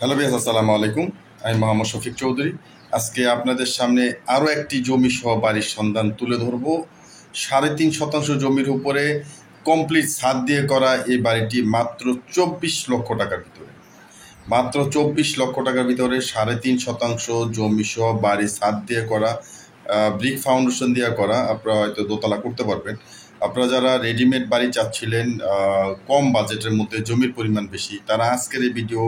Hello বিয়াস, আসসালামু আলাইকুম। আমি মোহাম্মদ শফিক চৌধুরী। আজকে আপনাদের সামনে আরও একটি জমি সহ বাড়ির সন্ধান তুলে ধরব। 3.5 শতাংশ জমির উপরে কমপ্লিট ছাদ দিয়ে করা এই বাড়িটি মাত্র 24 লক্ষ টাকার ভিতরে। মাত্র 24 লক্ষ টাকার ভিতরে 3.5 শতাংশ জমি সহ বাড়ি ছাদ দিয়ে করা, ব্রিক ফাউন্ডেশন দিয়ে করা। আপনারা হয়তো দোতলা করতে পারবেন। আপনারা যারা রেডিমেড বাড়ি চাচ্ছিলেন কম বাজেটের মধ্যে, জমির পরিমাণ বেশি, তারা আজকের এই ভিডিও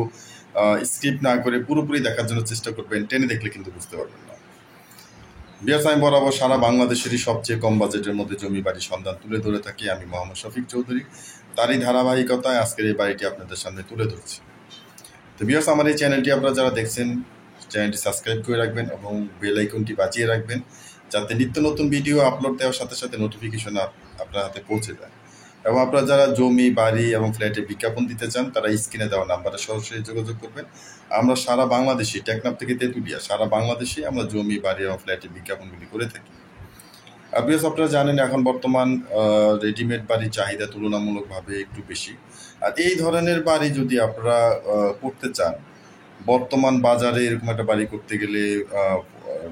স্কিপ না করে পুরোপুরি দেখার জন্য চেষ্টা করবেন। টেনে দেখলে কিন্তু বুঝতে পারবেন না। বিয়ার্স, আমি বরাবর সারা বাংলাদেশেরই সবচেয়ে কম বাজেটের মধ্যে জমি বাড়ির সন্ধান তুলে ধরে থাকি। আমি মোহাম্মদ শফিক চৌধুরী। তারই ধারাবাহিকতায় আজকের এই বাড়িটি আপনাদের সামনে তুলে ধরছি। তো বিয়ার্স, আমার এই চ্যানেলটি আপনারা যারা দেখছেন, চ্যানেলটি সাবস্ক্রাইব করে রাখবেন এবং বেল আইকনটি বাজিয়ে রাখবেন, যাতে নিত্য নতুন ভিডিও আপলোড দেওয়ার সাথে সাথে নোটিফিকেশন আপনার হাতে পৌঁছে যায়। এবং আপনারা যারা জমি, বাড়ি এবং ফ্ল্যাটে বিজ্ঞাপন দিতে চান, তারা স্ক্রিনে দেওয়া নাম্বারে সরাসরি যোগাযোগ করবেন। আমরা সারা বাংলাদেশে, টেকনাফ থেকে তেঁতুলিয়া, সারা বাংলাদেশে আমরা জমি, বাড়ি এবং ফ্ল্যাটে বিজ্ঞাপনগুলি করে থাকি। আপনারা জানেন এখন বর্তমান রেডিমেড বাড়ির চাহিদা তুলনামূলকভাবে একটু বেশি। আর এই ধরনের বাড়ি যদি আপনারা করতে চান, বর্তমান বাজারে এরকম একটা বাড়ি করতে গেলে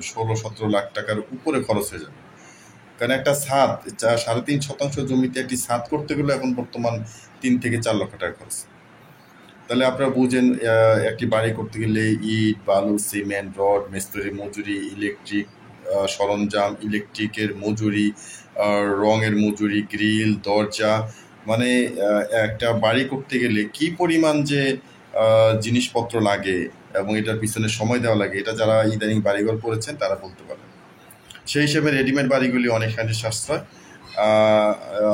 16-17 লাখ টাকার উপরে খরচ হয়ে যাবে। কারণ একটা ছাদ, 3.5 শতাংশ জমিতে একটি ছাদ করতে গেলে এখন বর্তমান 3 থেকে 4 লক্ষ টাকা খরচ। তাহলে আপনারা বুঝেন, একটি বাড়ি করতে গেলে ইট, বালু, সিমেন্ট, রড, মিস্ত্রি মজুরি, ইলেকট্রিক সরঞ্জাম, ইলেকট্রিকের মজুরি, রঙের মজুরি, গ্রিল, দরজা, মানে একটা বাড়ি করতে গেলে কি পরিমাণ যে জিনিসপত্র লাগে এবং এটার পিছনে সময় দেওয়া লাগে, এটা যারা ইদানিং বাড়িঘর করেছেন তারা বলতে পারেন। সেই হিসেবে রেডিমেড বাড়িগুলি অনেকখানি সাশ্রয়।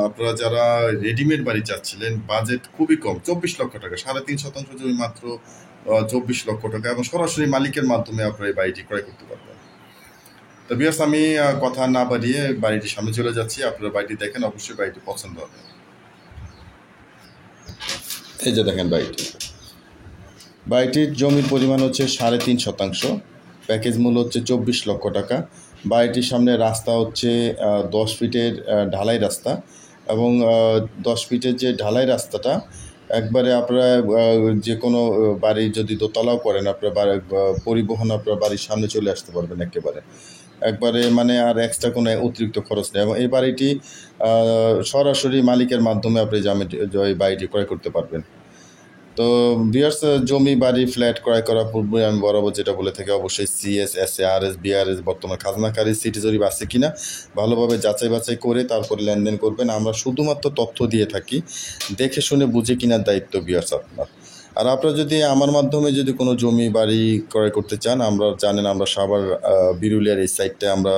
আপনারা যারা রেডিমেড বাড়ি চাচ্ছিলেন, বাজেট খুবই কম, 24 লক্ষ টাকা, 3.5 শতাংশ জমি মাত্র 24 লক্ষ টাকা, এবং সরাসরি মালিকের মাধ্যমে আপনারা এই বাড়িটি ক্রয় করতে পারবেন। তো বিয়াস, আমি কথা না বাড়িয়ে বাড়িটির সামনে চলে যাচ্ছি। আপনারা বাড়িটি দেখেন, অবশ্যই বাড়িটি পছন্দ হবে। এই যে দেখেন বাড়িটির জমির পরিমাণ হচ্ছে 3.5 শতাংশ। প্যাকেজ মূল্য হচ্ছে 24 লক্ষ টাকা। বাড়িটির সামনে রাস্তা হচ্ছে 10 ফিটের ঢালাই রাস্তা, এবং 10 ফিটের যে ঢালাই রাস্তাটা একবারে আপনারা যে কোনো বাড়ি যদি দোতলাও করেন, আপনার পরিবহন আপনার বাড়ির সামনে চলে আসতে পারবেন একবারে, মানে আর এক্সট্রা কোনো অতিরিক্ত খরচ নেই। এবং এই বাড়িটি সরাসরি মালিকের মাধ্যমে আপনি এই বাড়িটি ক্রয় করতে পারবেন। তো ভিউয়ার্স, জমি, বাড়ি, ফ্ল্যাট ক্রয় করার পূর্বে আমি বরাবর যেটা বলে থাকি, অবশ্যই CS, SA, RS, BRS বর্তমান খাজনাকারী সিটি জরিপ আছে কিনা ভালোভাবে যাচাই বাছাই করে তারপরে লেনদেন করবেন। আমরা শুধুমাত্র তথ্য দিয়ে থাকি, দেখে শুনে বুঝে কেনার দায়িত্ব ভিউয়ার্স আপনার। আর আপনারা যদি আমার মাধ্যমে যদি কোনো জমি, বাড়ি ক্রয় করতে চান, আমরা জানেন আমরা সাভার বিরুলিয়ার এই সাইডটায় আমরা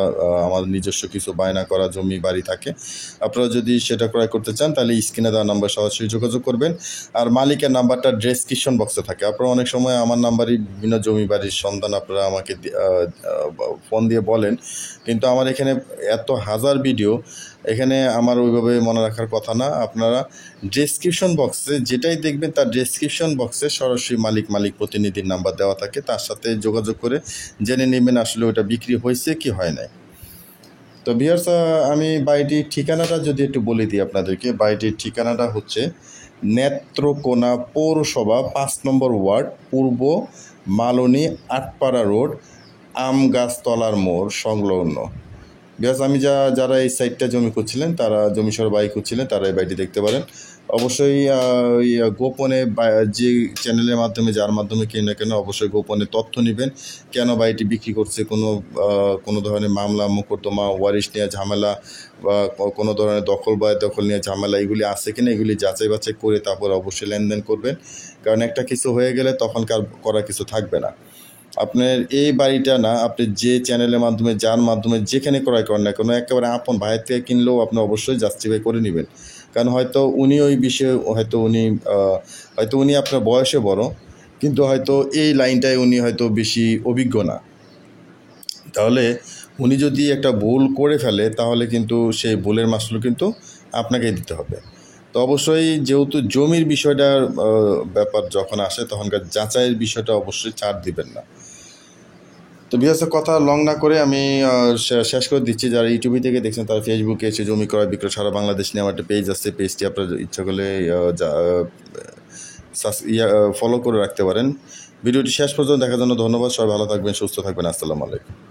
আমাদের নিজস্ব কিছু বায়না করা জমি, বাড়ি থাকে। আপনারা যদি সেটা ক্রয় করতে চান, তাহলে স্ক্রিনে দেওয়া নাম্বার সরাসরি যোগাযোগ করবেন। আর মালিকের নাম্বারটা ডেসক্রিপশন বক্সে থাকে। আপনারা অনেক সময় আমার নাম্বারই বিভিন্ন জমি, বাড়ির সন্ধান আপনারা আমাকে ফোন দিয়ে বলেন, কিন্তু আমার এখানে এত হাজার ভিডিও, এখানে আমার ওইভাবে মনে রাখার কথা না। আপনারা ডেসক্রিপশন বক্সে যেটাই দেখবেন, তার ডেসক্রিপশন বক্সে সরাসরি মালিক প্রতিনিধির নাম্বার দেওয়া থাকে, তার সাথে যোগাযোগ করে জেনে নেবেন আসলে ওটা বিক্রি হয়েছে কি হয় নাই। তো ভিউয়ার্স, আমি বাড়িটির ঠিকানাটা যদি একটু বলে দিই আপনাদেরকে। বাড়িটির ঠিকানাটা হচ্ছে নেত্রকোনা পৌরসভা 5 নম্বর ওয়ার্ড, পূর্ব মালনী, আটপাড়া রোড, আম গাছতলার মোড় সংলগ্ন। বিকজ আমি যারা এই সাইডটা জমি করছিলেন, তারা জমি সহ বাড়ি করছিলেন, তারা এই বাড়িটি দেখতে পারেন। অবশ্যই গোপনে যে চ্যানেলের মাধ্যমে, যার মাধ্যমে কিনে না কেন, অবশ্যই গোপনে তথ্য নেবেন। কেন বাড়িটি বিক্রি করছে, কোনো ধরনের মামলা মোকদ্দমা, ওয়ারিশ নেওয়া ঝামেলা বা কোনো ধরনের দখল নিয়ে ঝামেলা এগুলি আছে কিনা, এগুলি যাচাই বাছাই করে তারপর অবশ্যই লেনদেন করবেন। কারণ একটা কিছু হয়ে গেলে তখন করা কিছু থাকবে না। আপনার এই বাড়িটা না, আপনি যে চ্যানেলের মাধ্যমে, যার মাধ্যমে যেখানে ক্রয় করেন না কেন, একেবারে আপন ভাইয়ের থেকে কিনলেও আপনি অবশ্যই জাস্টিফাই করে নেবেন। কারণ হয়তো উনি ওই বিষয়ে, হয়তো উনি আপনার বয়সে বড়, কিন্তু হয়তো এই লাইনটায় উনি হয়তো বেশি অভিজ্ঞ না। তাহলে উনি যদি একটা ভুল করে ফেলে, তাহলে কিন্তু সেই ভুলের মাসুল কিন্তু আপনাকেই দিতে হবে। তো অবশ্যই যেহেতু জমির বিষয়টার ব্যাপার যখন আসে, তখনকার যাচাইয়ের বিষয়টা অবশ্যই ছাড় দিবেন না। তো বিশেষ কথা লং না করে আমি শেষ করে দিচ্ছি। যারা ইউটিউবে থেকে দেখছেন, তারা ফেসবুকে এসে জমি ক্রয় বিক্রয় সারা বাংলাদেশ নিয়ে আমার একটা পেজ আছে। পেজটি আপনার ইচ্ছা করলে ফলো করে রাখতে পারেন। ভিডিওটি শেষ পর্যন্ত দেখার জন্য ধন্যবাদ। সবাই ভালো থাকবেন, সুস্থ থাকবেন। আসসালামু আলাইকুম।